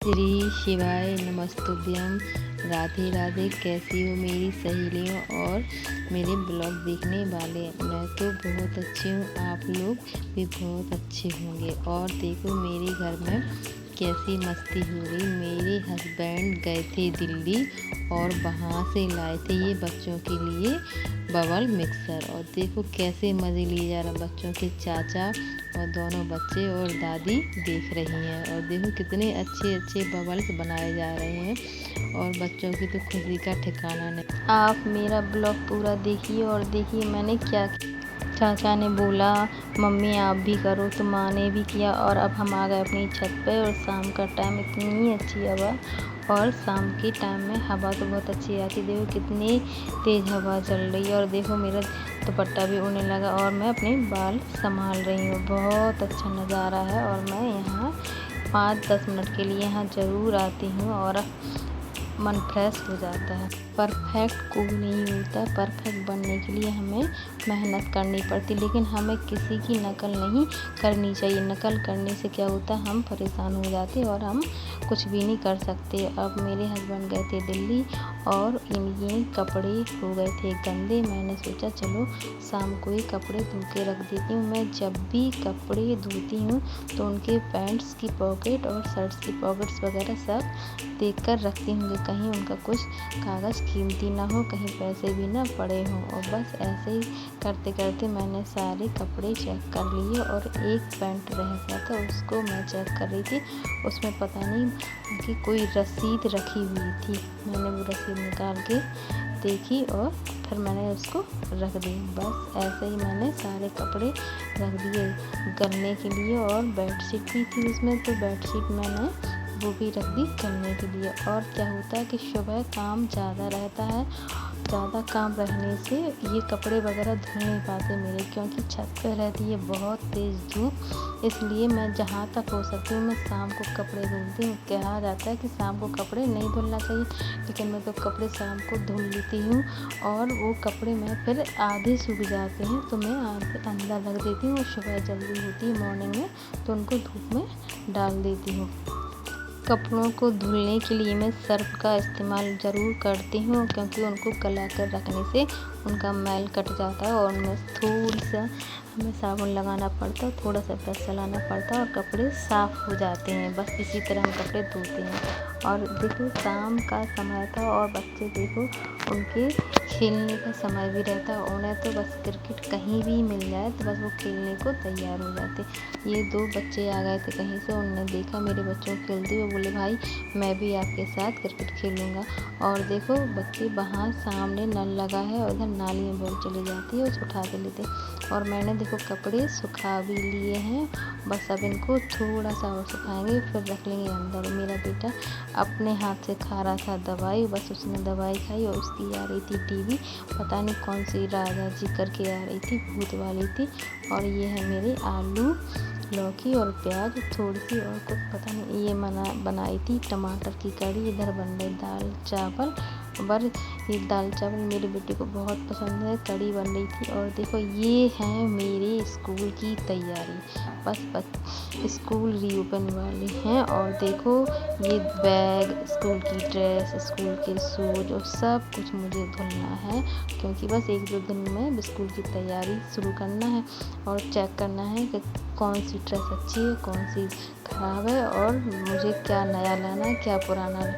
श्री शिवाय नमस्तुभ्यम। राधे राधे। कैसी हो मेरी सहेलियों और मेरे ब्लॉग देखने वाले। मैं तो बहुत अच्छी हूँ, आप लोग भी बहुत अच्छे होंगे। और देखो मेरे घर में कैसी मस्ती हो रही। मेरे हस्बैंड गए थे दिल्ली और वहाँ से लाए थे ये बच्चों के लिए बबल मिक्सर। और देखो कैसे मज़े लिए जा रहे बच्चों के चाचा और दोनों बच्चे और दादी देख रही हैं। और देखो कितने अच्छे अच्छे बबल्स बनाए जा रहे हैं और बच्चों की तो खुशी का ठिकाना नहीं। आप मेरा ब्लॉग पूरा देखिए और देखिए मैंने क्या किया। चाचा ने बोला मम्मी आप भी करो, तो माँ ने भी किया। और अब हम आ गए अपनी छत पे। और शाम का टाइम इतनी अच्छी हवा, और शाम के टाइम में हवा तो बहुत अच्छी आती। देखो कितनी तेज़ हवा चल रही है। और देखो मेरा दुपट्टा भी उड़ने लगा और मैं अपने बाल संभाल रही हूँ। बहुत अच्छा नज़ारा है। और मैं यहाँ 5-10 मिनट के लिए यहाँ ज़रूर आती हूँ और मन फ्रेश हो जाता है। परफेक्ट कोई नहीं होता, परफेक्ट बनने के लिए हमें मेहनत करनी पड़ती, लेकिन हमें किसी की नकल नहीं करनी चाहिए। नकल करने से क्या होता है, हम परेशान हो जाते और हम कुछ भी नहीं कर सकते। अब मेरे हस्बैंड गए थे दिल्ली और इनके कपड़े हो गए थे गंदे। मैंने सोचा चलो शाम को ही कपड़े धो के रख देती हूँ। मैं जब भी कपड़े धोती हूँ तो उनके पैंट्स की पॉकेट और शर्ट्स की पॉकेट्स वगैरह सब देख कर रखती हूँ कि कहीं उनका कुछ कागज़ कीमती ना हो, कहीं पैसे भी ना पड़े हों। और बस ऐसे ही करते करते मैंने सारे कपड़े चेक कर लिए और एक पैंट रह गया था, उसको मैं चेक कर रही थी। उसमें पता नहीं उनकी कोई रसीद रखी हुई थी। मैंने वो रसीद निकाल के देखी और फिर मैंने उसको रख दी। बस ऐसे ही मैंने सारे कपड़े रख दिए गलने के लिए। और बेडशीट भी थी उसमें, तो बेडशीट मैंने वो भी रख दी गलने के लिए। और क्या होता है कि सुबह काम ज़्यादा रहता है, ज़्यादा काम रहने से ये कपड़े वगैरह धुल नहीं पाते मेरे, क्योंकि छत पर रहती है बहुत तेज़ धूप। इसलिए मैं जहाँ तक हो सकती हूँ मैं शाम को कपड़े धुलती हूँ। कहा जाता है कि शाम को कपड़े नहीं धुलना चाहिए, लेकिन मैं तो कपड़े शाम को धुल लेती हूँ। और वो कपड़े में फिर आधे सूख जाते हैं तो मैं आधे अंदर रख देती हूँ। और सुबह जल्दी होती है मॉर्निंग में तो उनको धूप में डाल देती हूँ। कपड़ों को धुलने के लिए मैं सर्फ का इस्तेमाल ज़रूर करती हूँ, क्योंकि उनको गला कर रखने से उनका मैल कट जाता है। और उनमें थोड़ी सा हमें साबुन लगाना पड़ता है, थोड़ा सा ब्रश चलाना पड़ता है और कपड़े साफ़ हो जाते हैं। बस इसी तरह हम कपड़े धोते हैं। और देखो शाम का समय था और बच्चे देखो उनके खेलने का समय भी रहता है। उन्हें तो बस क्रिकेट कहीं भी मिल जाए तो बस वो खेलने को तैयार हो जाते। ये 2 बच्चे आ गए थे कहीं से, उन्होंने देखा मेरे बच्चों को खेलते हुए, बोले भाई मैं भी आपके साथ क्रिकेट खेलूँगा। और देखो बच्चे बाहर सामने नल लगा है और इधर नाली में बॉल चली जाती है, उसे उठा के लेते। और मैंने देखो कपड़े सुखा भी लिए हैं, बस अब इनको थोड़ा सा और सुखाएंगे फिर रख लेंगे अंदर। मेरा बेटा अपने हाथ से खा रहा था दवाई, बस उसने दवाई खाई और उसकी आ रही थी टीवी, पता नहीं कौन सी राजा जी करके आ रही थी, भूत वाली थी। और ये है मेरे आलू, लौकी और प्याज थोड़ी सी और कुछ पता नहीं, ये बनाई थी टमाटर की कड़ी। इधर बन रही दाल चावल, पर ये दाल चावल मेरे बेटे को बहुत पसंद है। कड़ी बन रही थी। और देखो ये है मेरे स्कूल की तैयारी, बस स्कूल रीओपन वाले हैं। और देखो ये बैग, स्कूल की ड्रेस, स्कूल के शूज और सब कुछ मुझे धुलना है, क्योंकि बस 1-2 दिन में स्कूल की तैयारी शुरू करना है और चेक करना है कि कौन सी ड्रेस अच्छी है, कौन सी ख़राब है, और मुझे क्या नया लाना है, क्या पुराना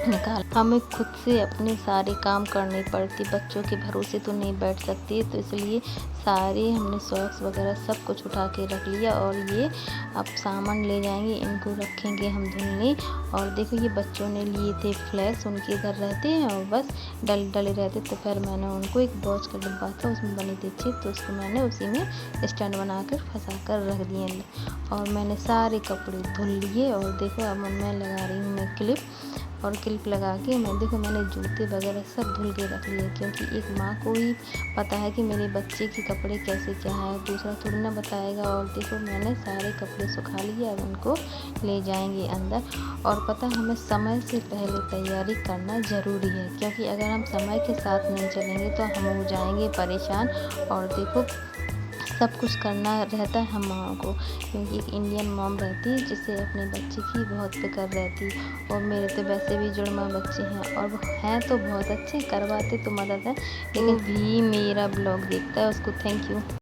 निकाल। हमें खुद से अपने सारे काम करने पड़ते, बच्चों के भरोसे तो नहीं बैठ सकते। तो इसलिए सारे हमने सॉक्स वगैरह सब कुछ उठा के रख लिया। और ये अब सामान ले जाएंगे, इनको रखेंगे हम धुलने। और देखो ये बच्चों ने लिए थे फ्लैक्स, उनके इधर रहते हैं और बस डले रहते। तो फिर मैंने उनको एक बॉच का डिब्बा था उसमें बनी थी चिप, तो उसको मैंने उसी में स्टैंड बना कर फंसा कर रख दिए। और मैंने सारे कपड़े धुल लिए। और देखो अब मैं लगा रही हूँ मैं क्लिप, और क्लिप लगा के मैंने जूते वगैरह सब धुल के रख लिए, क्योंकि एक माँ को ही पता है कि मेरे बच्चे के कपड़े कैसे क्या है, दूसरा थोड़ी ना बताएगा। और देखो मैंने सारे कपड़े सुखा लिए, अब उनको ले जाएंगे अंदर। और पता हमें समय से पहले तैयारी करना ज़रूरी है, क्योंकि अगर हम समय के साथ नहीं चलेंगे तो हम हो जाएंगे परेशान। और देखो सब कुछ करना रहता है हम माँओं को, क्योंकि एक इंडियन मॉम रहती है जिसे अपने बच्चे की बहुत फ़िक्र रहती है। और मेरे तो वैसे भी जुड़वा बच्चे हैं और वो हैं तो बहुत अच्छे, करवाते तो मदद है, लेकिन भी मेरा ब्लॉग देखता है उसको थैंक यू।